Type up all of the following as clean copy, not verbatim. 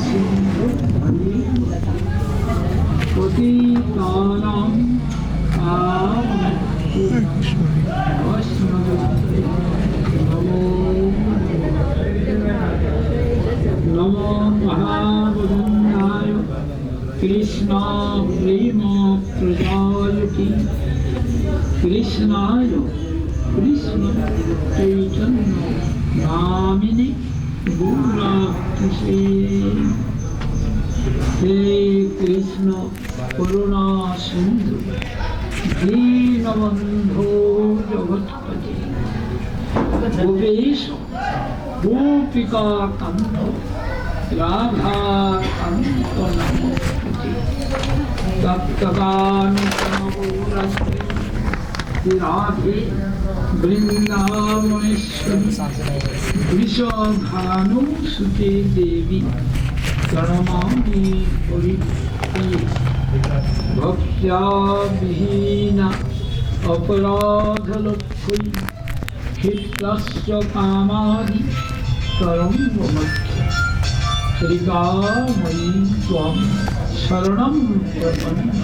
सिंधु पतितानां नमो महावदन्याय कृष्णा प्रेम प्रजायति कृष्णाय कृष्ण चैतन्य नामिने गुणाकृष्णे हे कृष्ण करुणा सिंधु दीनबन्धो जगत्पते गोपेश गोपिका कान्त राधा कान्त नमोस्तुते तप्तकान्तमगौरस्ते राधे वृन्दावनेश्वरी वृषभानुसुते देवी प्रणमामि हरिप्रिये भक्त्या विहीना अपराधलक्ष्मी क्षिप्रस्य कामादि तरङ्गमध्य श्रीकामयी त्वां शरणं प्रपन्ना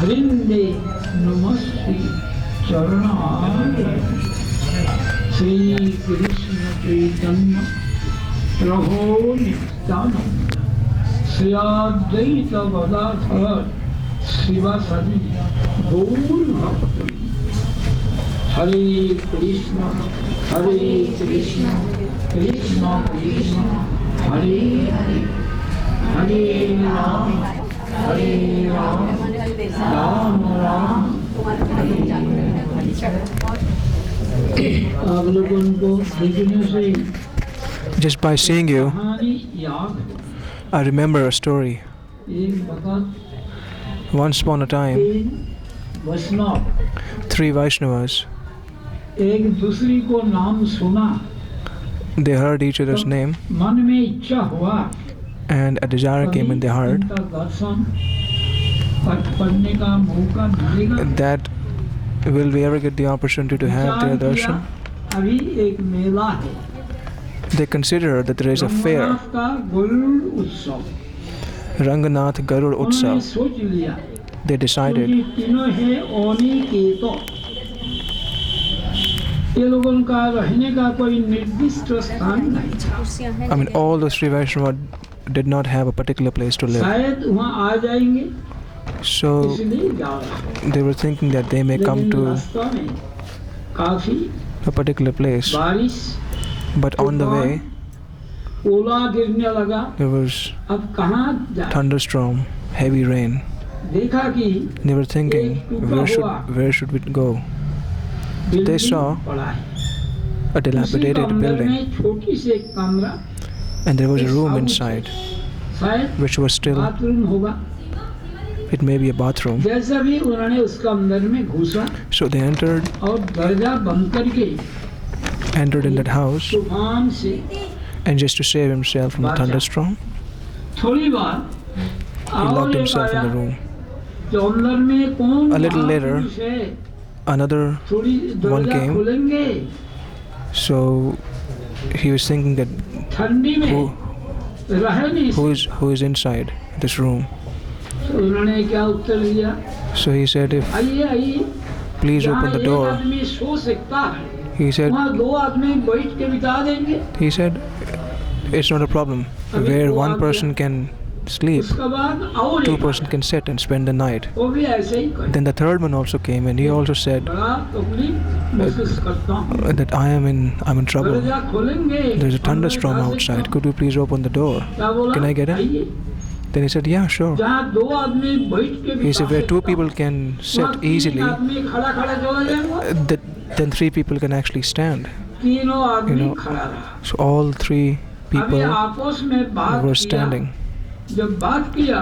वृन्दे नमस्ते चरणाय श्रीकृष्ण चैतन्य प्रभो नित्यानन्द श्री अद्वैत गदाधर शिवासादि गौर भक्तवृंद हरे कृष्ण कृष्ण कृष्ण हरे हरे हरे राम राम राम हरे आप लोगों को देखने से Just by seeing you, कहानी याद है। I remember a story. एक वक्त Once upon a time, तीन वैष्णव 3 Vaishnavas, एक दूसरी को नाम सुना, they heard each other's name, मन में इच्छा हुआ and a desire came in their heart इनका दर्शन करने का मौका मिलेगा। that will we ever get the opportunity to have their darshan? अभी एक मेला है, They consider that there is a fair, Ranganath का गरुड़ उत्सव। Ranganath Garud उन्होंने Utsav. सोच लिया They decided क्योंकि तीनों है ओनी के तो ये लोगों का रहने का कोई निर्दिष्ट स्थान नहीं था। I mean, all those 3 Vaishnavas did not have a particular place to live. शायद वहाँ आ जाएंगे So इसलिए जा रहे they were thinking that they may come लेकिन to रास्ता में काफी a particular place. बारिश, But on the way, ओला गिरने लगा। there was अब कहाँ जाए? thunderstorm, heavy rain. देखा कि They were thinking, where should we go? Building saw पड़ा है। A dilapidated उसी कमरे building, में छोटी सी एक कमरा, and there was a room inside, शायद which was still, बाथरूम होगा। it may be a bathroom. जैसा भी उन्होंने उसका अंदर में घुसा So they entered और दरवाजा बंद करके in that house, तूफान से and just to save himself from the thunderstorm, थोड़ी बार he locked himself in the room. जो अंदर में कौन A little later, महापुरुष है, Another थोड़ी दरवाजा came. खोलेंगे, So he was thinking that ठंडी में who रह नहीं who is inside this room. तो उन्होंने क्या उत्तर दिया? So he said, if आइए आइए, please जहाँ open the एक door. आदमी सो सकता है He said, वहाँ 2 आदमी बैठ के बिता देंगे। it's not a problem. Where one person can sleep, उसके बाद और 2 एक person can sit and spend the night. वो भी ऐसे ही करे। Then the 3rd one also came and he also said बड़ा तकलीफ महसूस करता हूँ। that I'm in trouble. दरवाजा खोलेंगे, There's a thunderstorm outside. Could you please open the door? क्या बोला? Can I get in? आइए। Then he said, yeah, sure. जहाँ 2 आदमी बैठ के He said, where 2 बिता people can वहाँ sit 3 easily, आदमी खड़ा खड़ा चला जाएगा, then 3 people can actually stand. तीनों आदमी You know, खड़ा रहा। So all 3 अभी people आपस में बात were किया, standing. जब बात किया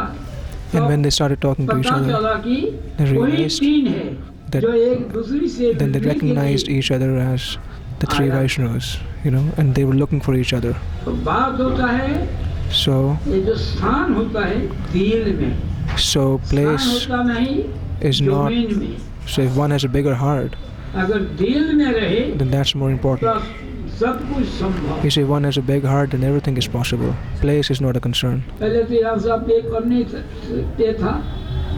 And when they started talking to each पता other, चला कि they कोई realized 3 है that जो एक दूसरी से then they मिलने के recognized लिए। each other as the 3 Vaishnavas, and they were looking for each other. तो बात होता है, So ये जो स्थान होता है दिल में, स्थान place होता नहीं is not, जमीन में। so if one has a bigger heart, अगर दिल में रहे then that's more तो important. सब कुछ संभव। You see, one has a big heart, then everything is possible. Place is not a concern. पहले तो यहाँ सब पे करने पे था,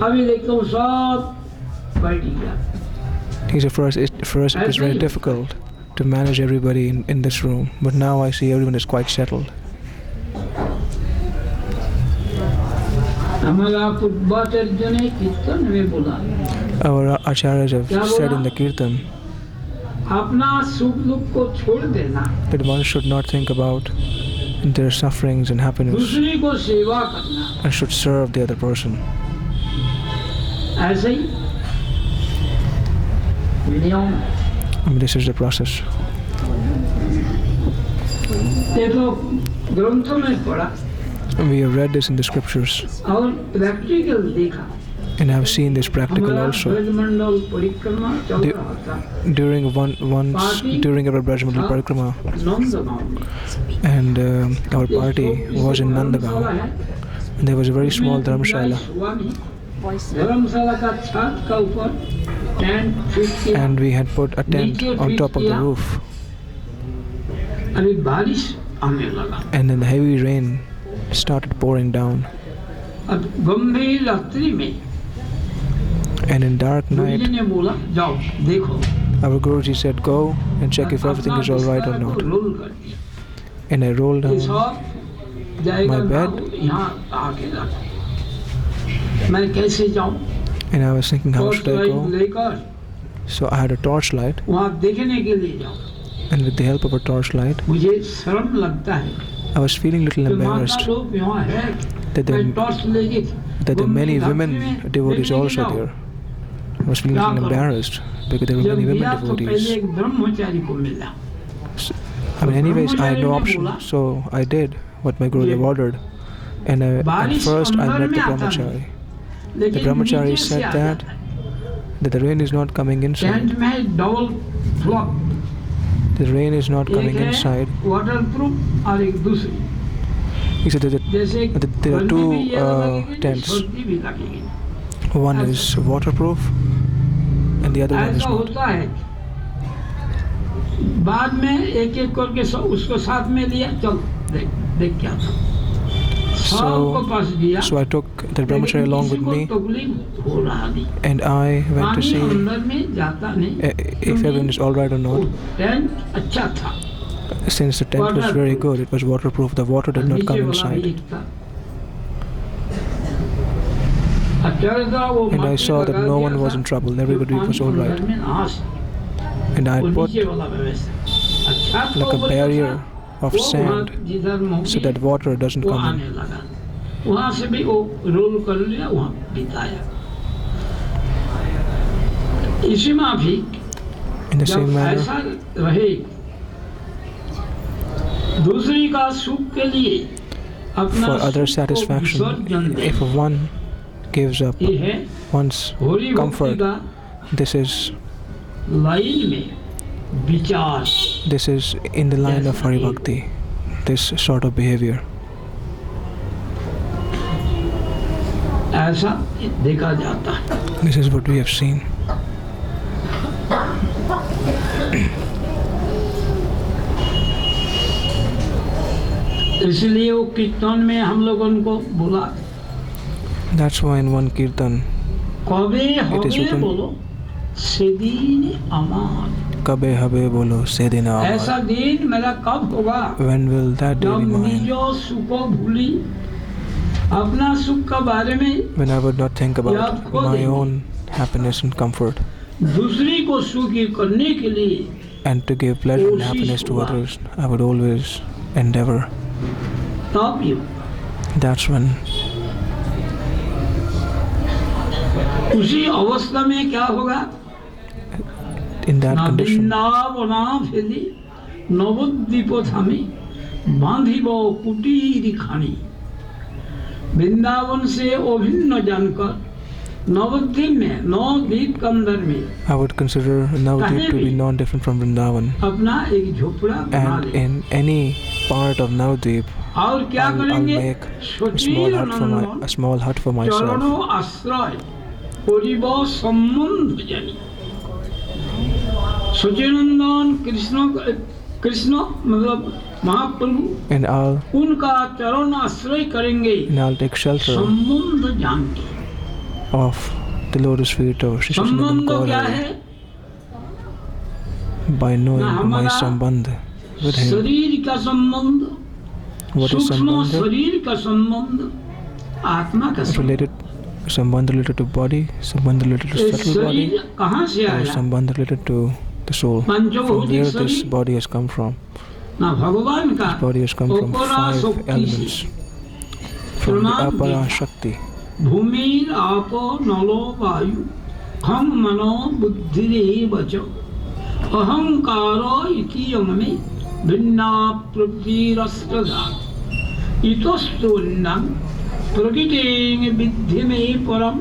अभी देखता हूँ सब बैठ गया। He said, for us it was very difficult to manage everybody in this room, but now I see everyone is quite settled. हमारा पूर्वाचार्य ने कीर्तन में बोला, Our acharyas have said in the kirtan अपना सुख दुख को छोड़ देना, that one should not think about their sufferings and happiness दूसरी को सेवा करना, and should serve the other person. ऐसे ही नियम। I mean, this is the process. ये तो ग्रंथों में पढ़ा We have read this in the scriptures, और प्रैक्टिकल देखा। and I have seen this practical हमारा also. ब्रजमंडल परिक्रमा चल The- रहा था During our Brajmandal Parikrama, Nandgaon में। and our party was in Nandagaon, and there was a very small dharmshala, धर्मशाला का छत का ऊपर टेंट फिट किया, and we had put a tent on top of the roof, अभी बारिश आने लगा। and then the heavy rain started pouring down, अब गंभीर रात्रि में and in dark Guruji night ने बोला जाओ देखो, our Guruji said, go and check if everything is all right or अपना not. बिस्तर को रोल कर दिया। And I rolled ये down सब जाएगा my bed. ना, यहाँ आके रख। मैं कैसे जाऊँ? and I was thinking, how torch should I light go? लेकर So I had a torchlight, वहाँ देखने के लिए जाऊँ। and with the help of a torchlight, मुझे शर्म लगता है I was feeling a little कि माता embarrassed लोग यहाँ है, that मैं there, टॉर्च लेके that there are many गंभीर women रात्रि में devotees देखने also जाऊँ। there. I was feeling a little embarrassed because there were जब many women गया तो पहले devotees. एक ब्रह्मचारी को मिला, I mean, anyways, I had no option, so I did what my Gurudev ordered. And at first I met the brahmachari. The brahmachari said that the rain is not coming inside. Tent में double flock, The rain is not एक coming है inside. Waterproof और एक दूसरी, He said that जैसे there are गर्मी two भी ये लगेगी, tents. सर्दी भी लगेगी। One is waterproof and the other one is ऐसा not. होता है। बाद में एक एक करके उसको साथ में लिया, चल देख देख क्या था, सबको पास दिया। So I took the brahmachari along with me, तकलीफ हो रहा नहीं, and I went to पानी see अंदर में जाता नहीं, if everyone is all right or not. Tent अच्छा था, Since the tent was very good, it was waterproof, the water did not come नीचे वाला भी inside. एक था। And I saw that no one was in trouble, everybody was all right. And I had put like a barrier of sand so that water doesn't come in. वहाँ से भी वो role कर लिया, वहाँ बिताया। इसी माफिक In the same जब manner, ऐसा रहे, दूसरी का सुख के लिए अपना for other सुख को satisfaction, विसर्जन दे, if one gives up ये है one's होली भक्ति comfort, का this is लाइन में विचार। in the line of Hari Bhakti, this sort of behavior. ऐसा देखा जाता है। This is what we have seen. इसलिए वो कीर्तन में हम लोगों को बोला, That's why in one kirtan, कबे is हबे written- बोलो सेदीन अमान, Kabe habe bolo sedina ऐसा amar. दिन मेरा कब होगा When will that day जब be mine? निजो सुख भूली, अपना सुख का बारे में When I would not think about my own happiness and comfort, दूसरी को सुखी करने के लिए and to give pleasure and happiness to others, I would always endeavor. तब यू That's when उसी अवस्था में क्या होगा, in that ना condition, বৃন্দাবনা ফেলি নবদ্বীপ থামি বাঁধিব কুটির খানি, वृंदावन से अभिन्न जानकर नवद्वीप में नवद्वीप के अंदर में I would consider Navadvip to be non-different from Vrindavan, अपना एक झोपड़ा बना and ले, in any part of Navadvip, और क्या I'll करेंगे, make a small hut for myself, चरणों आश्रय करिब संबंध जानी। सचिनंदन कृष्ण कृष्ण मतलब महाप्रभु and उनका चरण आश्रय करेंगे I'll take shelter संबंध जान के। of the lotus feet of Shri Sachinandan संबंध क्या Gaura है? by knowing my हमारा sambandh with him. शरीर का संबंध, What is सूक्ष्म sambandh? शरीर का संबंध, आत्मा का संबंध। Related sambandh related to body, sambandh related to ये subtle body, शरीर कहाँ से or आया? sambandh related to the soul. From पंचभौतिक where this शरीर body has come from. ना भगवान का This body has come from अपरा 5 शक्ति elements. से From the प्रमाण Apara देखा। Shakti. भूमिर आपो नलो वायु खम मनो बुद्धिरेव च अहंकारो इति यममे भिन्ना प्रकृतिरस्तदा इतस्तुन्नं प्रकृतिं विद्धि मे परम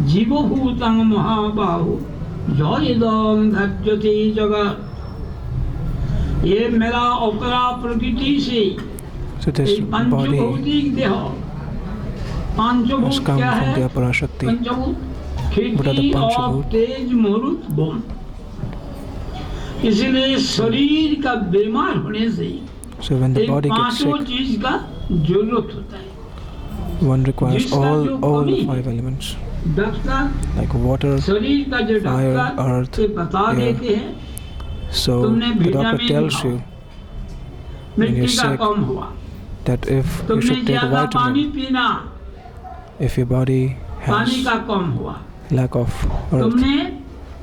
जीवभूतं महाबाहो जयदं धज्यते जगत्। ये मेरा अपरा प्रकृति से So this body पंचभौतिक देह, has पंचभूत come क्या from the है? Apara Shakti. पंचभूत What are the खेती और Panchabhut? तेज मरुत बम। इसलिए शरीर का बीमार होने से So when the एक body gets पांचों sick, चीज का जरूरत होता है। one requires जिसका जो all कमी the है, 5 elements डॉक्टर like water. शरीर का जो fire, डॉक्टर earth, ये बता air. देते हैं So तुमने the doctor विटामिन tells खाओ, you when you're मिट्टी का sick कम हुआ, that if you तुमने should take a ज्यादा पानी vitamin, पीना, if your body पानी has का कम हुआ, lack of earth, तुमने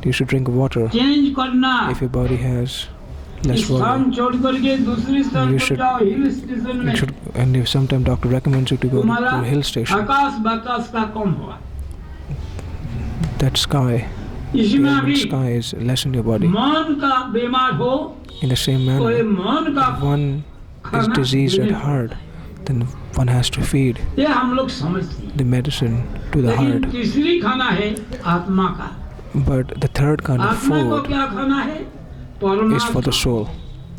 you should drink water. Change करना, If your body has less स्थान water, छोड़ करके दूसरी स्थान You पर should- जाओ, हिल स्टेशन you में should, and if sometime doctor recommends you to go to तुम्हारा a hill station, आकाश बाकाश का कम हुआ, that sky, the इसमें element अभी sky is less in your body. मन का बीमार हो In the same तो ये manner, मन का if one is खाना diseased at देने heart, then one has to feed ये हम लोग समझते हैं, the medicine to the लेकिन heart. तीसरी खाना है आत्मा का। But the third kind of आत्मा को food क्या खाना है? is for the परमात्मा। soul.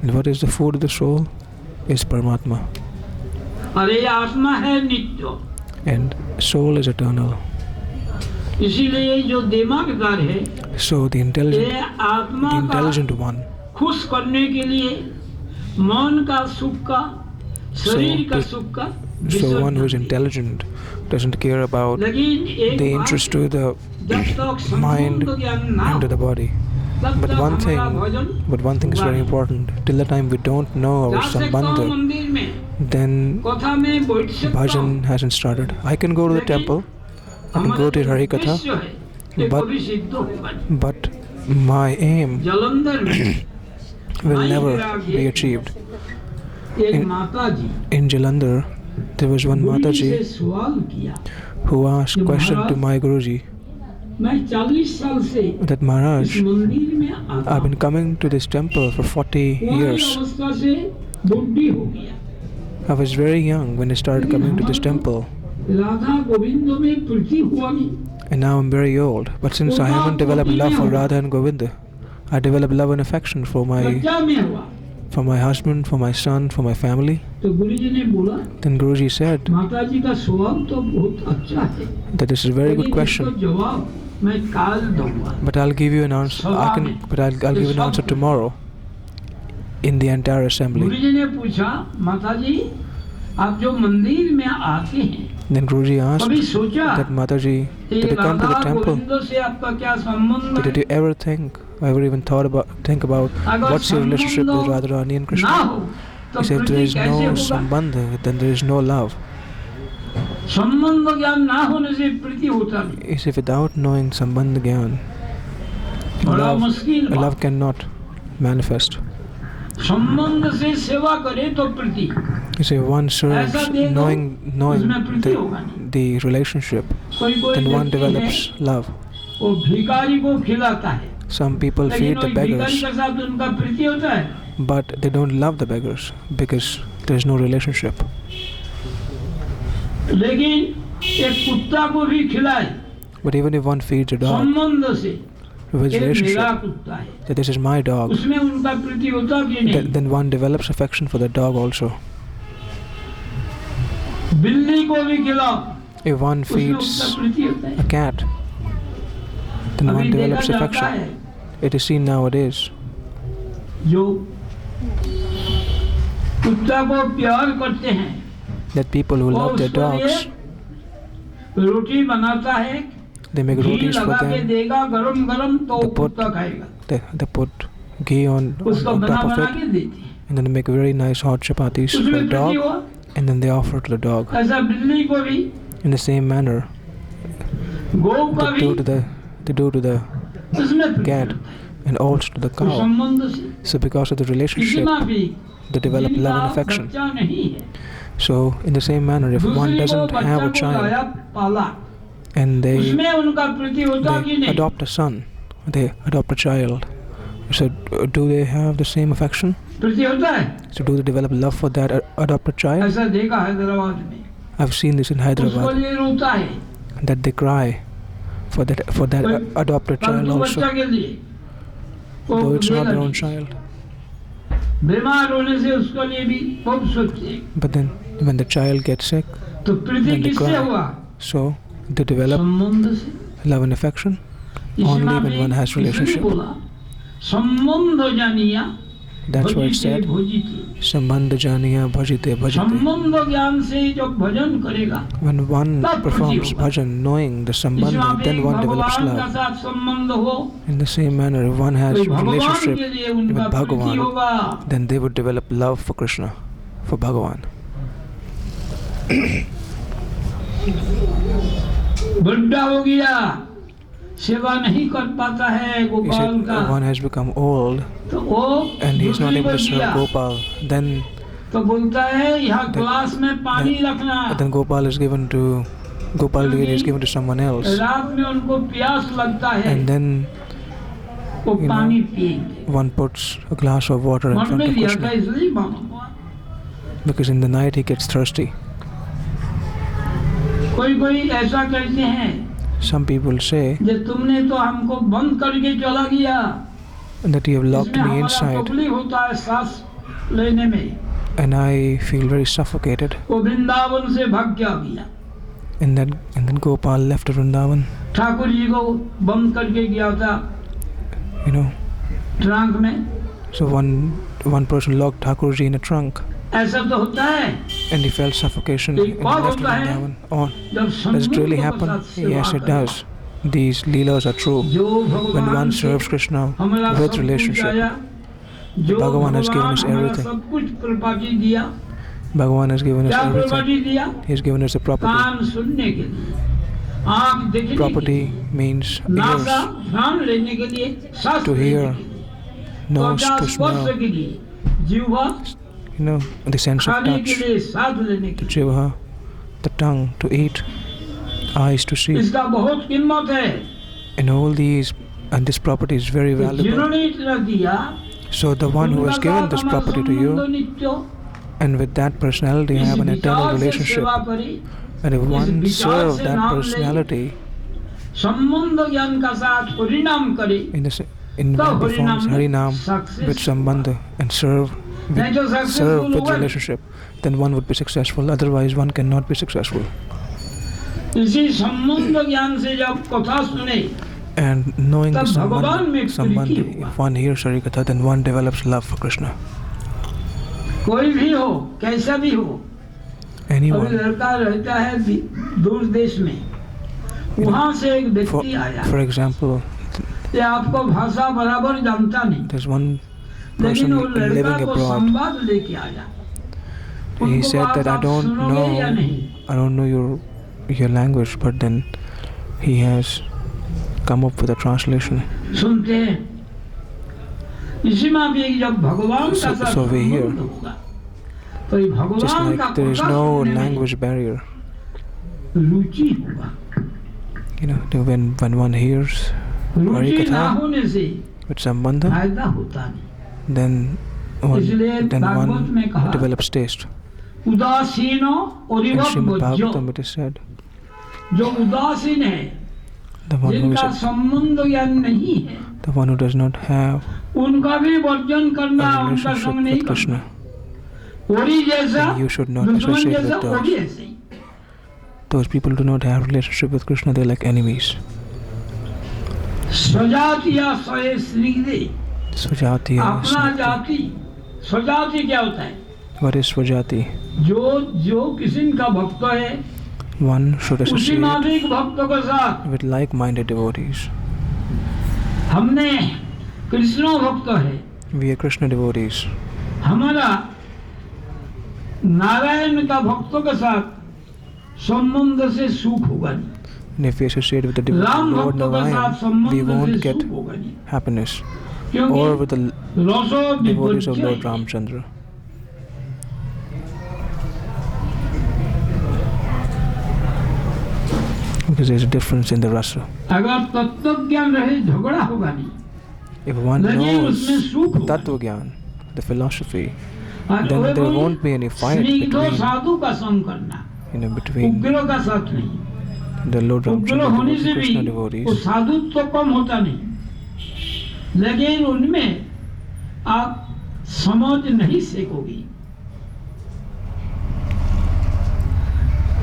And what is the food of the soul? Is Paramatma. और ये आत्मा है नित्य, And soul is eternal. इसीलिए जो दिमागदार है So the ये intelligent आत्मा का one, खुश करने के लिए मन का सुख का, शरीर का the- सुख का so one who is विसर्जन। intelligent doesn't care about लेकिन एक the बात, interest to the जब तक mind संबंध ज्ञान ना and to हो, the body. तब But तक one हमारा thing, bhajan but one thing is very important. Till the time we don't know our जा सकता हूँ sambandha, मंदिर में, then कथा में बैठ सकता हूँ, bhajan hasn't started. I can go to the लेकिन temple, I can हमारा go to जो Harikatha, उद्देश्य है, ये but- कभी सिद्ध होगा नहीं। but my aim जलंधर में will Mai never Viragi. be achieved. एक in- माता जी In Jalandhar, there was one गुरु जी से Mataji सवाल किया, who asked question to my Guruji मैं 40 साल से that इस Maharaj, मंदिर में आता I've हूँ, been coming to this temple for 40 कुंवारी years. अवस्था से बुढ़ी हो गया, I was very young when I started coming to this temple, Radha Govind में प्रीति हुआ नहीं, and now I'm very old. But since I haven't developed love for Radha and Govinda, I developed love and affection for बच्चा में हुआ। my husband, for my son, for my family. तो गुरु जी ने बोला, Then Guruji said माता जी का सवाल तो बहुत अच्छा है, that this is a very good लेकिन question, इसका जवाब मैं काल दूंगा। but I'll give you an answer. I'll give an answer tomorrow in the entire Guru assembly. जी ने पूछा, माता जी आप जो मंदिर में आते हैं, Then Guruji asked कभी सोचा that Mataji, ये did you come to the Radha temple? Govind से आपका क्या संबंध Did है? you ever ever even think about अगर what's your relationship with संबंध Radharani and ना Krishna? हो तो He said there Preeti is कैसे no होगा? sambandha, then there is no love. संबंध ज्ञान ना होने से प्रीति होता नहीं, He said without knowing sambandha gyan, बड़ा मुश्किल बात। love cannot manifest. संबंध से सेवा करे तो प्रीति, You say one serves ऐसा दे दो, knowing उसमें प्रीति होगा नहीं। the relationship, कोई कोई then one व्यक्ति है, develops love. वो भिखारी को खिलाता है, Some people लेकिन feed वो the भिखारी beggars, के साथ उनका प्रीति होता है, but they don't love the beggars because there is no relationship. लेकिन एक कुत्ता को भी खिलाए But even if one feeds a dog संबंध से, with ये मेरा relationship, कुत्ता है, that this is my dog, उसमें उनका प्रीति होता कि नहीं? then one develops affection for the dog also. बिल्ली को भी खिलाओ, If one उसमें feeds उसका प्रीति होता है। a cat, then अभी one देखा develops जाता affection. है It is seen nowadays जो कुत्ता को प्यार करते हैं, that people who love their उसको लिए dogs, रोटी बनाता है, they make ghee rotis for लगा के them, देगा गरम गरम, तो They put- कुत्ता खाएगा, they put ghee on उसको top बना of बना it, के देती है, and then they make very nice hot chapatis for उसमें the प्रीति dog, हुआ। and then they offer it to the dog. ऐसा बिल्ली को भी, In the same manner, गौ का they भी do to the उसमें प्रीति cat होता है। and also to the तो cow. संबंध से So because of the किसी relationship, में भी they develop love and जिनका affection. बच्चा नहीं है, So in the same manner, if one दूसरी को doesn't बच्चा have a को child लाया पाला, and they उसमें उनका प्रीति होता कि नहीं? adopt a son, they adopt a child, so do they have the same affection? प्रीति होता है। So do they develop love for that adopted child? ऐसा देखा हैदराबाद में, I've seen this in उसको Hyderabad, लिए रोता है, that they cry for that adopted child परंतु also, बच्चा के लिए वो though it's not their देगा own नहीं। child. बीमार होने से उसके लिए भी बहुत सोचते, But then when the child gets sick, तो प्रीति Then they किससे cry. हुआ? so they develop संबंध से। love and affection इसी only में when भी one has इसलिए relationship. बोला, संबंध जानिया That's why it भजिते said, भजिते। Sambandh janiya bhajite bhajite. संबंध ज्ञान से जब भजन करेगा, When one तब performs प्रीति होगा। bhajan knowing the इसमें sambandha, भी then one develops भगवान का love. साथ संबंध हो, In the same manner, if one has तो भगवान relationship के लिए with उनका प्रीति Bhagavan, होगा। then they would develop love for Krishna, for Bhagavan. बुढ़ा हो गया, सेवा नहीं कर पाता है He गोपाल said, का, one has become old तो वो and he's not दूसरी able को to serve दिया, Gopal. Then तो बोलता है यहाँ ग्लास में पानी रखना, Gopal is given to someone else, रात में उनको प्यास लगता है, and then वो you know, पानी पिएंगे। one puts a glass of water in मन front में of लिया था Krishna इसलिए मालूम हुआ। because in the night he gets thirsty. कोई ऐसा कहते हैं, Some people say जे तुमने तो हमको बंद करके चला गया, that you have locked इसमें me हमारा inside तकलीफ होता है सांस लेने में। and I feel very suffocated. वो वृंदावन से भाग के आ गया, And then Gopal left Vrindavan, Thakur ji को बंद करके गया था you know. ट्रंक में। So one person locked Thakurji in a trunk ऐसा तो होता है and he felt suffocation and एक बार left होता है Vrindavan. Oh, जब does it really सन्मुख happen? के साथ सेवा Yes, it करो। does. These leelas are true. जो When भगवान one से serves Krishna हमारा with सब कुछ relationship, आया, जो Bhagavan has given us हमारा everything. सब कुछ प्रॉपर्टी दिया, Bhagavan has given us क्या everything. प्रॉपर्टी दिया? He has given us the property. कान सुनने के लिए, आँख देखने के लिए, Property means नासा ears घ्राण लेने के लिए, सांस to लेने hear, के लिए, nose त्वचा to स्पर्श smell, के लिए, जीवा you know, the sense of खाने के touch, लिए, स्वाद लेने के लिए। Jivha, the tongue to eat, eyes to see. इसका बहुत कीमत है। And all these, and this property is very valuable. जिन्होंने इतना दिया, So the one who has उनका given साथ this हमारा property to संबंध you, नित्य, and with that personality इस have an eternal विचार से relationship, सेवा करी, and if one विचार serve से that नाम ले, personality संबंध ज्ञान का साथ हरिनाम करे, in तो one performs Harinam success with Sambandha and serve नहीं तो serve सक्सेसफुल with होगा। relationship, then one would be successful. Otherwise, one cannot be successful. इसी संबंध ज्ञान से जब कथा सुने, And knowing the तब भगवान में Sambandha, प्रीति हुआ। if one hears Harikatha, then one develops love for Krishna. कोई भी हो, कैसा भी हो, अभी Anyone, लड़का रहता है दूर देश में, वहाँ से एक व्यक्ति आया, for example, ये आपको भाषा बराबर जानता नहीं, there's one लेकिन person वो लड़का living को abroad. संवाद लेके आया। He उनको said बात that I आप don't सुनोगे या नहीं? know your language, but then he has come up with a translation. सुनते हैं। इसी में भी जब भगवान का साथ So we hear. संबंध होगा, तो ये Just भगवान का like there is कथा no सुनने में language barrier, रुचि होगा। you know, when one hears रुचि ना Harikatha होने से with Sambandha, फायदा होता नहीं। then इसलिए भागवत में one कहा, develops taste. उदासीनो और In Srimad Bajjo, Bhagavatam it is said, जो उदासीन है, the one who जिनका is संबंध ज्ञान नहीं है, the one who does not have उनका भी वर्जन करना, a उनका relationship संग नहीं with करना। Krishna, ओरी जैसा, then you should not दुश्मन associate जैसा, with वो भी those. ऐसे ही। Those people do not have relationship with Krishna, they're like enemies. स्वजाति या स्वय श्रीदे, Sujatiya, अपना जाति, स्वजाति क्या होता है? What is Svajati? जो किसी का भक्त है One should उसी associate नामिक भक्तों के साथ। with like-minded devotees. हमने कृष्ण भक्त है, We are Krishna devotees. हमारा नारायण का भक्तों के साथ संबंध से सुख होगा नहीं, And if we associate with the devotee Ram Lord भक्तों के साथ Narayan, we संबंध won't से get सुख होगा नहीं, happiness. क्योंकि Or with the रसो devotees of Lord विपरीत Ramchandra. Because there's a difference in the rasa. अगर तत्व ज्ञान रहे झगड़ा होगा नहीं, If one लगे knows उसमें सुख होगा। Tattva Gyan, the philosophy, और then वो there कोई won't be any fight स्निग्ध between, साधु का संग करना, between उग्र का साथ नहीं। the Lord उग्र Ramchandra होने devotees से and भी Krishna वो devotees. साधुत्व कम होता नहीं, लेकिन उनमें आप समझ नहीं सकोगी।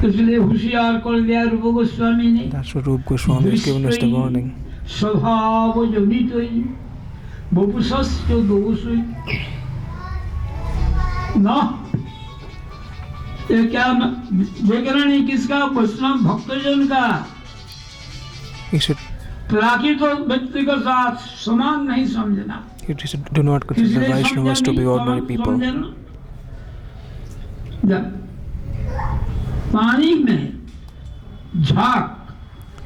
इसलिए होशियार कर दिया रूप गोस्वामी ने, That's what Rupa Goswami has given us the warning. स्वभाव जनित वपुषस्य दोषोई न, ये क्या व्याकरण है किसका? वैष्णव भक्तजन का। He said, प्राकृत व्यक्ति के साथ समान नहीं समझना। he said, do not consider इसलिए Vaishnavas to be ordinary people. जब पानी में झाग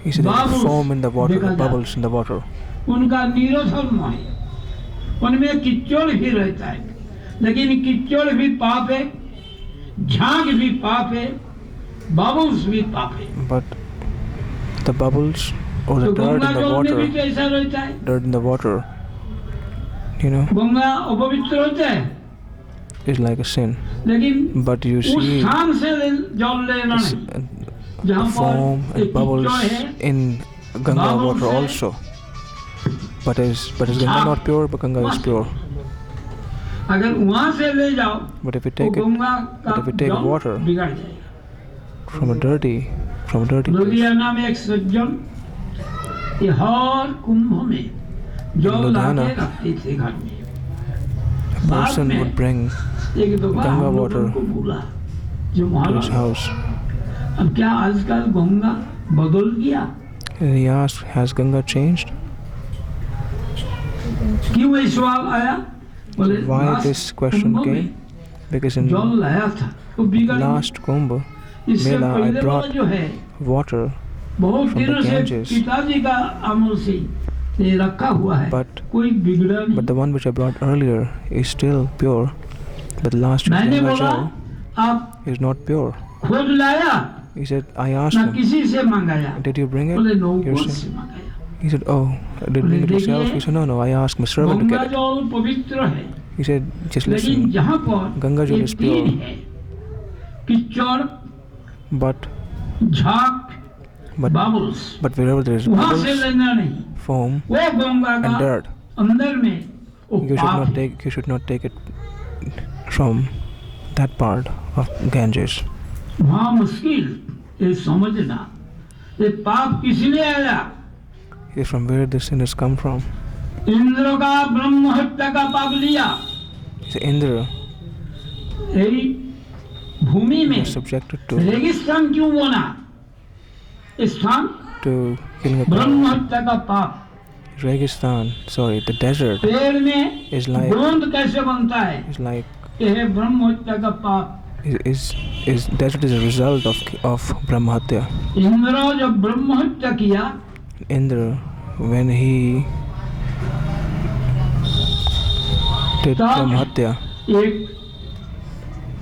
He said, there's bubbles foam in the water, देखा the जाता bubbles in the water. उनका निरोधर्म है, उनमें कीचड़ भी रहता है, लेकिन कीचड़ भी पाप है, झाग भी पाप है, बबल्स भी पाप है। But the bubbles or the तो dirt गंगा in the जल में भी water, कैसा रहता है? dirt in the water, Ganga अपवित्र होता है, is like a sin. लेकिन But you उस see स्थान से जल लेना this, नहीं, जहाँ foam पर and bubbles कीचड़ है, in Ganga bubbles water है, also. But is Ganga not pure? But Ganga is pure. अगर वहाँ से ले जाओ But if we तो take it गंगा का but if we take जल water बिगड़ जाएगा। from a dirty place, Ludhiana में एक सज्जन ये हर कुंभ में जल लुधियाना, लाके रखते थे घर में। a person में would bring एक दफा गंगा हम water लोगों को बोला जो to his महाराज, house. अब क्या आजकल गंगा बदल गया? And he asked, has Ganga changed? क्यों ये सवाल आया? बोले Why लास्ट this question कुंभ में came? Because in जल लाया था तो बिगड़ गया। last Kumbh, इससे Mela, I पहले वाला brought जो है water, बहुत from the दिनों से Ganges. पिताजी का अमल से ये रखा हुआ है, but कोई बिगड़ा नहीं। but the one which I brought earlier is still pure. But the last मैंने Ganga बोला Jal आप is not pure. खोज लाया He said, I asked ना him, किसी से मंगाया? did you bring बोले it? नो You're गोद saying- से मंगाया। He said, oh, I did bring it myself. He said, no, I asked my servant to Ganga get it. जल पवित्र है, He said, just लेकिन listen, जहाँ पर गंगा जल ये is तीन pure. है, कीचड़, but झाग, बबल्स, wherever there is वहाँ से bubbles, लेना नहीं। foam, वो गंगा and का dirt, अंदर में वो you पाप है। should not take it from that part of Ganges. वहाँ मुश्किल ये समझना, ये पाप किसने आया? Is from where the sin has come from. Indra का ब्रह्म हत्या का पाप लिया, So Indra यही भूमि में was subjected to रेगिस्तान क्यों बना? स्थान killing a ब्रह्म cow. हत्या का पाप। Registan, the desert पेड़ में is like गोंद कैसे बनता है? यह है ब्रह्म हत्या का पाप। is desert is a result of Brahmahatya. Indra जब ब्रह्म हत्या किया Indra, when he did तब Brahmahatya, एक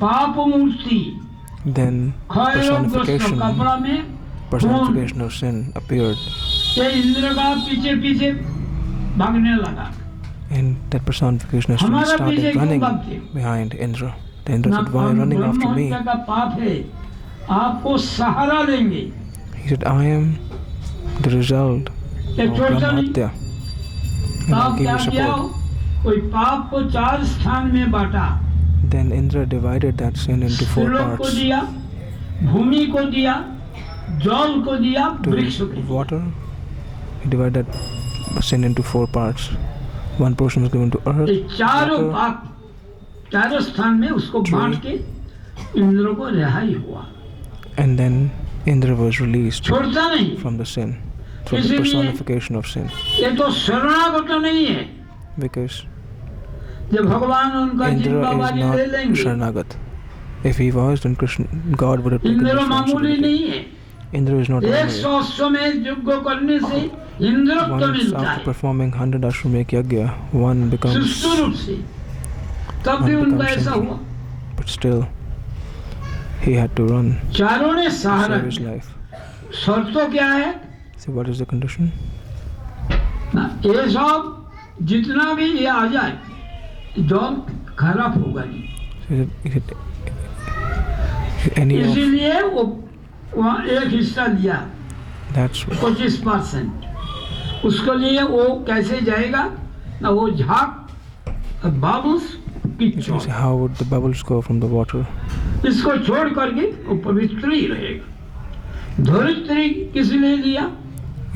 पाप मूर्ति then खैरोग्रस्त कपड़ा में personification of sin appeared, ये इंद्र का पीछे पीछे भागने लगा। and that personification of sin हमारा पीछे started क्यों running भागते? behind Indra. The Indra ना said, why running Brahma after me? हत्या का पाप है, आपको सहारा देंगे। He said, I am the result ये of छोड़ता नहीं। Brahmahatya, and I'll पाप give क्या you किया? support. कोई पाप को 4 स्थान में बांटा, Then Indra divided that sin into 4 Trilok को parts. दिया, भूमि को दिया, जल को दिया, वृक्ष To को दिया। water, he divided sin into 4 parts. One portion was given to earth, ये चारों water, पाप चारों स्थान में उसको बांट के इंद्र को रिहाई हुआ, And then Indra was released छोड़ता नहीं। from the sin, from the इसलिए personification of sin. ये तो शरणागत नहीं है, Because जब भगवान उनका Indra जिम्मेवारी is ले not लेंगे। Sharanagat. If he was, then Krishna, God would have taken Indra मामूली responsibility. नहीं है, Indra is not ordinary. 100 अश्वमेध यज्ञ करने से इंद्रत्व Once मिलता after है performing 100 Ashwamedh Yajna, one becomes, सुष्ठु रूप से, तब भी one उनका becomes ऐसा Indra. हुआ। But still, he had to run चारों ने to सहारा save his किया। life. शर्तों क्या है So what is the condition? ना, ये सब जितना भी ये आ जाए जॉब खराब होगा नहीं, Is it any of इसीलिए वो वहाँ एक हिस्सा लिया that's 25%। उसके लिए वो कैसे जाएगा ना, वो झाग बाबूस किच्चो, how would the bubbles go from the water? इसको छोड़ करके वो पवित्र ही रहेगा। धरित्री किस लिए लिया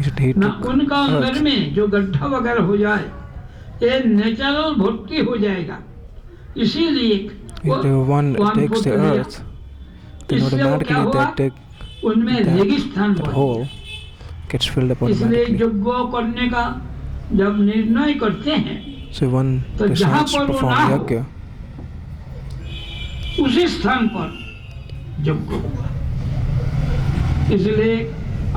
Is it he ना, took उनका अंदर earth? में जो गड्ढा वगैरह हो जाए ये नेचुरल भक्ति हो जाएगा, इसीलिए If the one takes the earth, then इससे वो क्या automatically हुआ, that take उनमें रेगिस्तान that बन hole gets filled up गया। इसलिए automatically. यज्ञ करने का जब निर्णय करते हैं So one तो जहाँ decides पर to वो perform ना हो yajna, उसी स्थान पर यज्ञ हुआ। इसलिए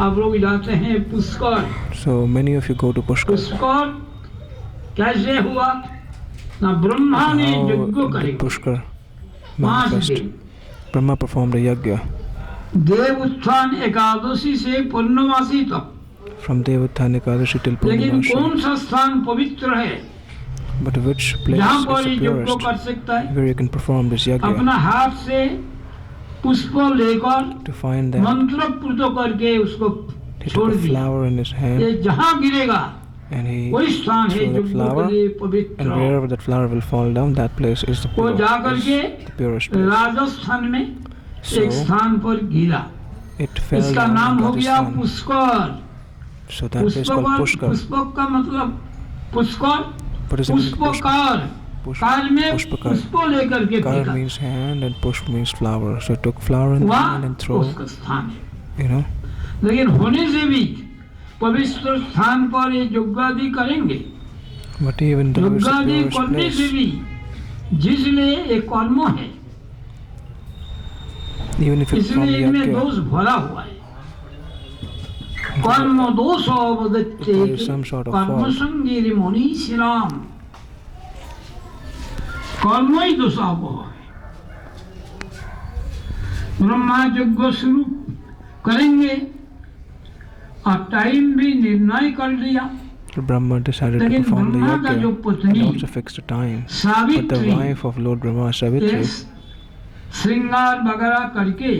आप लोग जाते हैं Pushkar. so many of you go to Pushkar. Pushkar कैसे हुआ ना, ब्रह्मा ने How यज्ञ did करेगा Pushkar 5 manifest? दिन। Brahma performed a yajna देव उत्थान एकादशी से पूर्णमासी तक, from Devathana Ekadashi till लेकिन Purnamashi. कौन सा स्थान पवित्र है But which place जहाँ is पर the ये यज्ञ purest कर सकता है? where you can perform this yajna? अपना हाथ से पुष्प लेकर To find that, मंत्र पूर्ण करके उसको he छोड़ took a दिया। flower in his hand ये जहाँ गिरेगा and he वही स्थान है threw the यज्ञ flower, के लिए and पवित्र। wherever that flower will fall down, that place is the वो pure, जा is करके the purest place. राजस्थान में So एक स्थान पर गिरा, it fell इसका down नाम in हो गया Rajasthan. Pushkar. So that place called Pushkar. Pushpak का मतलब Pushkar, What is the meaning of Pushkar? पुष्पकार, Push- काल में Pushpakar. पुष्प लेकर के Kar फेंका, means hand and push means flower. So it took flower in the hand वहाँ and throw, उसका स्थान है। you know. लेकिन होने से भी पवित्र स्थान पर ये यज्ञादि करेंगे, But even though it's the यज्ञादि purest करने से place, भी जिसलिए एक कर्म है, even if you perform इसलिए इनमें yajna, दोष भरा हुआ है। कर्म दोष अवदत्ते There is some sort of कर्म fault. संगीर मुनि श्रीराम, कर्म ही दोषावह है। ब्रह्मा यज्ञ शुरू करेंगे और टाइम भी निर्णय कर लिया, so Brahma decided to लेकिन perform the ब्रह्मा का जो yajna and पत्नी also fixed a time. But the Savitri wife of Lord Brahma, Savitri, इस श्रृंगार वगैरह करके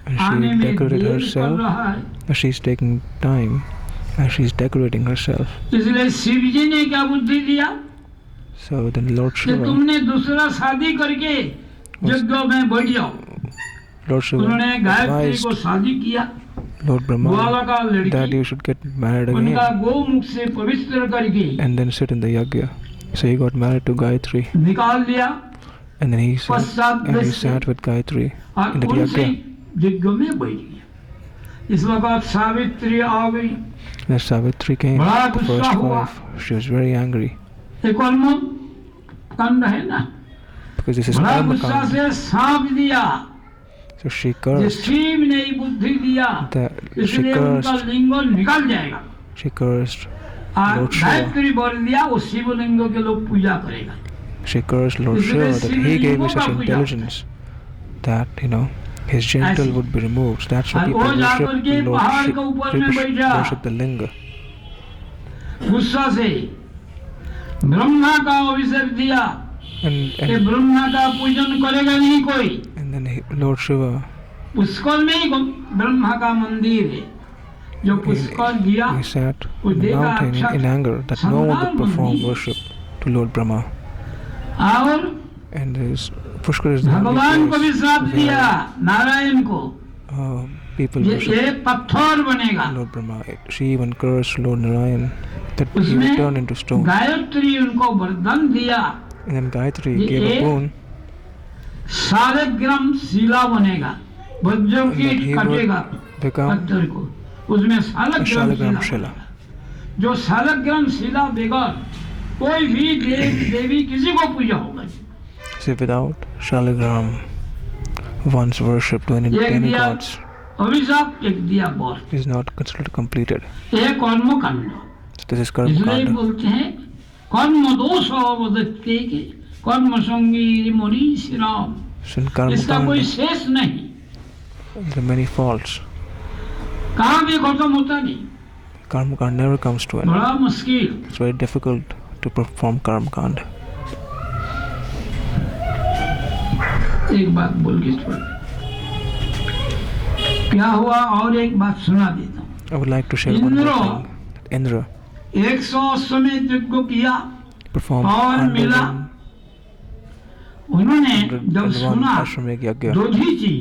and आने she में decorated देर कर herself, रहा है, she's taking time and she's decorating herself. इसलिए शिव जी ने क्या बुद्धि दिया So then Lord कि Shiva, तुमने दूसरा शादी करके यज्ञ में बैठ जाओ। Lord Shiva उन्होंने गायत्री को advised शादी किया, Lord Brahma ग्वाला का that लड़की you should get married उनका again गोमुख से पवित्र करके and then sit in the yajna. So he got married to Gayatri निकाल दिया and then he sat, पश्चात and he देश से, sat with Gayatri in और the उनसे yajna. यज्ञ में बैठ गया। इस वक्त सावित्री आ गई, Then Savitri came, बड़ा the गुस्सा first हुआ। wife. She was very angry ये कर्म कांड है ना, because this is बड़ा karma गुस्सा kanda. से सांप दिया, So she cursed शिव ने ही बुद्धि दिया, she इसलिए उनका cursed, लिंग निकल जाएगा। she cursed, और Lord Shiva. गायत्री बोल दिया वो शिवलिंग के लोग पूजा करेगा। she cursed Lord इसलिए Shiva that he gave me शिवलिंगों such का पूजा। intelligence that, you know, his genital ऐसे। would be removed. That's why और people वो जाकर के worship पहाड़ Lord के ऊपर में Shiva, बैठा। worship the linga. गुस्सा से ब्रह्मा का अभिषेक दिया कि And ब्रह्मा का पूजन करेगा नहीं कोई। then Lord Shiva, पुष्कर में ही ब्रह्मा का मंदिर है, जो पुष्कर गया he sat वो on the देखा mountain अच्छा in anger that no one would perform मंदिर। worship to Lord Brahma. और And his Pushkar is the भगवान को भी only श्राप place दिया where नारायण को, people worship ये पत्थर बनेगा। Lord Brahma. She even cursed Lord Narayan that he उसमें would turn into stone. Gayatri उनको वरदान दिया And then Gayatri ये gave a एक boon शालग्राम शिला बनेगा, वज्र की And he कटेगा would become पत्थर को, उसमें a Shaligram Shalagram Shila Shila. बनेगा। जो शालग्राम शिला बगैर कोई भी देव देवी किसी को पूजा होगा। See, without Shalagram, one's worship to any एक दिया gods अभिशाप, एक दिया वर, is not considered completed. एक कर्म कांड। So this is Karma इसलिए Kanda. बोलते हैं कर्म दोष अवदत्ते के कर्म संगी मुनि Shri Ram, So in Karma इसका कोई Kanda, शेष नहीं, there are many faults. कहाँ भी खत्म होता नहीं, Karma Kanda never comes to an end. बड़ा मुश्किल। It's very difficult to perform Karma Kanda. एक बात बोल के छोड़, क्या हुआ और एक बात सुना देता हूँ। I would like to share one more Indra. thing. That Indra 180 यज्ञ किया performed और मिला, उन्होंने जब 101 सुना Ashramik Yagya. Dadhichi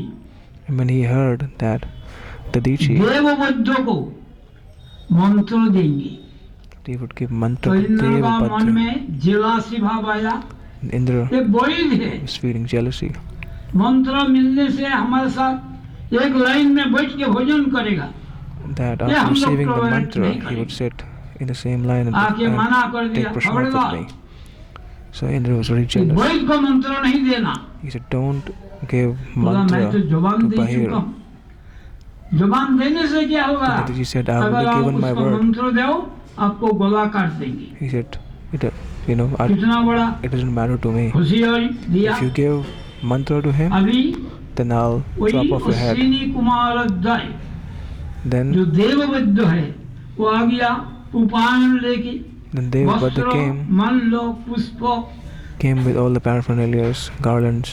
And when he heard that Dadichi, देववैद्य को मंत्र देंगे, he would give तो mantra to इंद्र का मन Devabhadra. में जेलासी भाव आया। Indra ये वैध है, was feeling jealousy. मंत्र मिलने से हमारे साथ एक लाइन में बैठ के भोजन करेगा, That हम after लोग receiving the tolerate mantra, नहीं he करेंगे। would sit in the same line and आके मना कर take दिया, prasad with खबरदार me. So Indra was very jealous. वैद को मंत्र नहीं देना। He said, "Don't give बोला मैं mantra तो जुबान to दे चुका Bahir." हूँ, जुबान देने से क्या होगा, Dadaji said, "I have अगर already आप given my उसको word." मंत्र दो आपको गला काट देंगे। He said, "I, कितना बड़ा it doesn't matter to me. खुशी और दिया। If you give mantra to him, अभी then I'll वही chop off your head." Ashwini Kumar अध्याय Then जो देववैद्य है वो आ गया उपायन लेके, Devabhadra वस्त्र मल्ल पुष्प came with all the paraphernalias, garlands,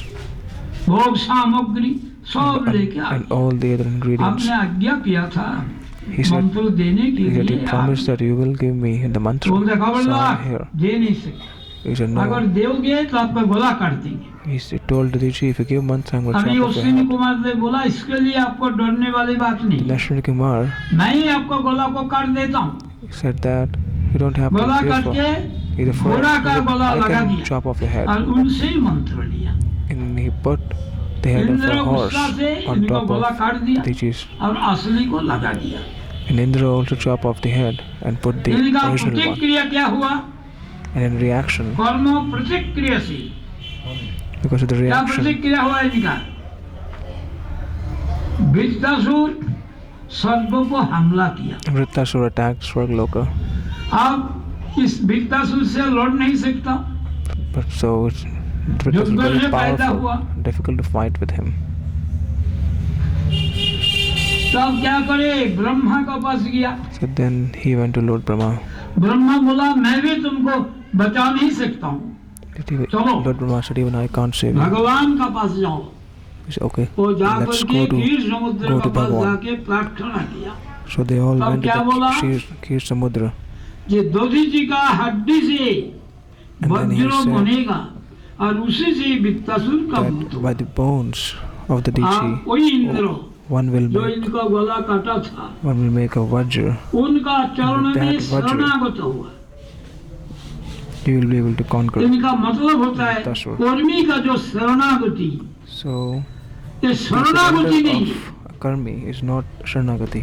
भोग सामग्री सब लेके आ and गया। all the other ingredients. आपने आज्ञा किया था He said, मंत्र देने के he said, "You लिए, promised that you will give me the mantra." बोलते So I'm खबरदार here. दे नहीं सकते, He said, अगर "No." दोगे तो आपका गला काट देंगे। He told Dadichi, "If you give mantra, I'm going to अभी chop off your Ashwini head." Kumar ने बोला इसके लिए आपको डरने वाली बात नहीं, Ashwini Kumar मैं ही आपको गला को काट देता हूँ। said that you don't have to गला be काट fearful. के Either for घोड़ा का गला I लगा can दिया chop off your head. और उनसे ही मंत्र लिया। And he put the head of Indra a horse गुस्सा से on इनको top गला of काट दिया Dadichi's. और असली को लगा दिया। And Indra also chop off the head and put the इनका original one. प्रतिक्रिया क्या हुआ, And in reaction, कर्म प्रतिक्रियाशील, because of the क्या reaction, प्रतिक्रिया हुआ इनका, वृत्तासुर स्वर्ग को हमला किया। Vritasura attacked Swargaloka. अब इस वृत्तासुर से लड़ नहीं सकता, But so it's युद्ध Vritasura very से पैदा हुआ। powerful, difficult to fight with him. तब क्या करे, ब्रह्मा के पास गया। So then he went to Lord Brahma. Brahma बोला मैं भी तुमको बचा नहीं सकता हूँ, चलो। Lord Brahma said, "Even I can't save you." भगवान का पास जाओ। He said, "Okay, वो जाकर let's के go क्षीर समुद्र to के पास Bhagwan." जाके प्रार्थना किया। So they all अब went to क्या बोला? the Kir Samudra. ये दधी जी का हड्डी से And then he वज्र said बनेगा और उसी से वित्तासुर का that मृत्यु। by the bones of the हाँ, Dichi, वही इंद्र one will जो make इनका गला काटा था, a Vajra. उनका चरण That में वज्र। शरणागत हुआ। You will be able to conquer. इनका मतलब होता है वित्तासुर। कर्मी का जो शरणागति, So ये the शरणागति surrender नहीं है, of a Karmi is not Sharanagati.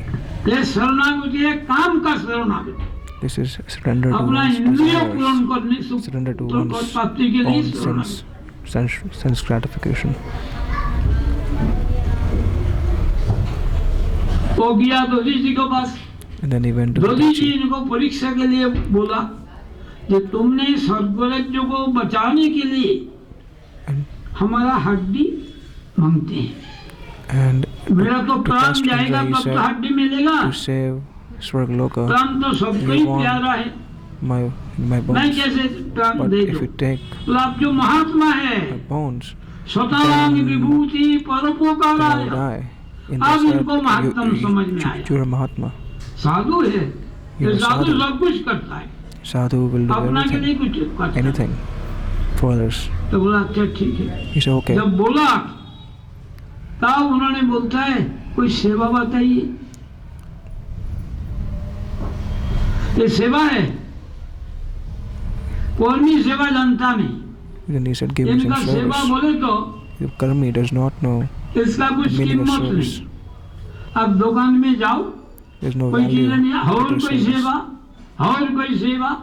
ये शरणागति है काम का शरणागति। This is surrender to अपना one's इंद्रिय desires, पूर्ण करने सुख surrender to और one's प्राप्ति के लिए own शरणागति। sense gratification. तो गया दधी जी के पास। And then he went to the Dadhi ji Dichi. इनको परीक्षा के लिए बोला कि तुमने स्वर्गराज्य को बचाने के लिए And, हमारा हड्डी मांगते हैं, and मेरा तो to प्राण test जाएगा Indra, he तब तो said, हड्डी मिलेगा, to save Swargaloka, प्राण तो सबको ही you want प्यारा है, my मैं bones. कैसे प्राण But दे if दूं? you take तो आप जो महात्मा है my bones, स्वतः विभूति then परोपकार I will है, die. In अब this इनको महात्म समझ में आया। you're a Mahatma. साधु है, You're ये a साधु sadhu. सब कुछ करता है, Sadhu will do अपना के लिए everything, कुछ करता है। anything for others. तो बोला अच्छा ठीक है। He said, "Okay." जब बोला तब उन्होंने बोलता है कोई सेवा बताइए, ये सेवा है, कौन सी सेवा जानता नहीं। Then he said, "Give me इनका some सेवा service." बोले तो The karmi does not know इसका the कुछ meaning of कीमत service. नहीं। अब दुकान में जाओ, There's no कोई चीज value नहीं, और to कोई service. सेवा, और कोई सेवा,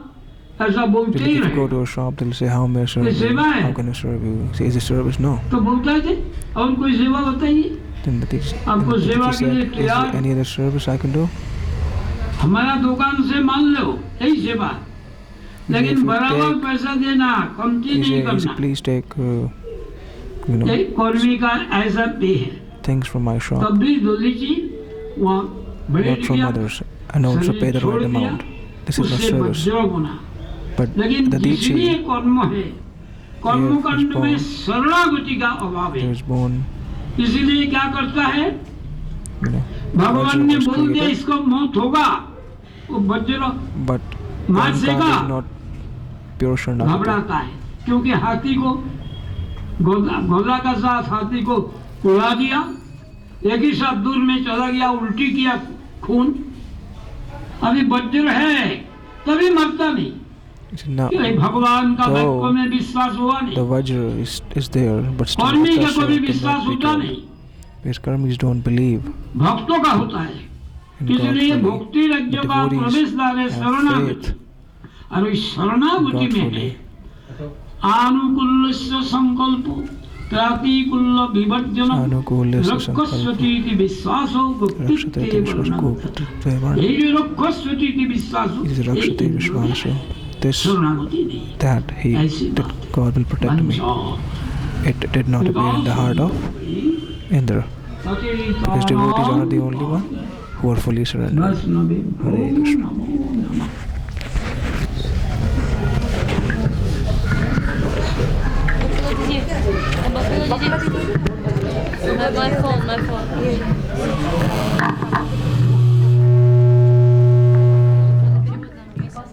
ऐसा बोलते ही If you रहे। go to a shop, they'll say, how may I serve you? सेवा है। How can I serve you? Say, is it service? No. तो बोलता है और कोई सेवा बताइए। Then the teacher आपको सेवा के लिए said, is तैयार, there any other service I can do? हमारा दुकान से मान लो, यही सेवा, लेकिन if you बराबर take- पैसा देना, कमती He नहीं said, करना। please take, एक कर्मी का ऐसा पे है। things from my shop, तब भी दो लीजिए, वहाँ बैठ not from गया, others, and also शरीर pay the छोड़ right दिया, amount. This is not उससे service. वज्र गुना। But लेकिन the जिसलिए Dichi, कर्म है, कर्म Here कांड is में born. शरणागति का अभाव he है। was born, इसीलिए क्या करता है, भगवान Vajra ने was बोल दिया created, इसको मौत होगा, वो वज्र but मार Ahankar Sega, is not pure Sharanagati. घबराता है, क्योंकि हाथी को घोड़ा का साथ हाथी को उड़ा दिया, एक ही साथ दूर में चला गया, उल्टी किया खून। अभी वज्र है तभी मरता नहीं, He said, no, क्योंकि भगवान का तो भक्त में विश्वास हुआ the नहीं, Vajra is there, but still कर्मी का Vajra कभी cannot विश्वास be होता killed. नहीं, Because karmis don't believe भक्तों का होता है। in God इसलिए fully. भक्ति The राज्य का devotees प्रवेश द्वार है have शरणागति, faith और इस शरणागति God में है fully. आनुकूल्यस्य संकल्पो प्रातिकूल्य विवर्जनम Anukulyasya रक्षस्वतीति विश्वासो Rakshate गुप्तित्वे Vishwas वर्णनम्। Gopatitve Varna. ये जो रक्षस्वतीति विश्वासो, It is Rakshate Vishwasya. This, शरणागति नहीं, that that God will protect me. It did not appear in the heart of Indra. Because devotees are the only one who are fully surrendered. Hare Krishna. My phone.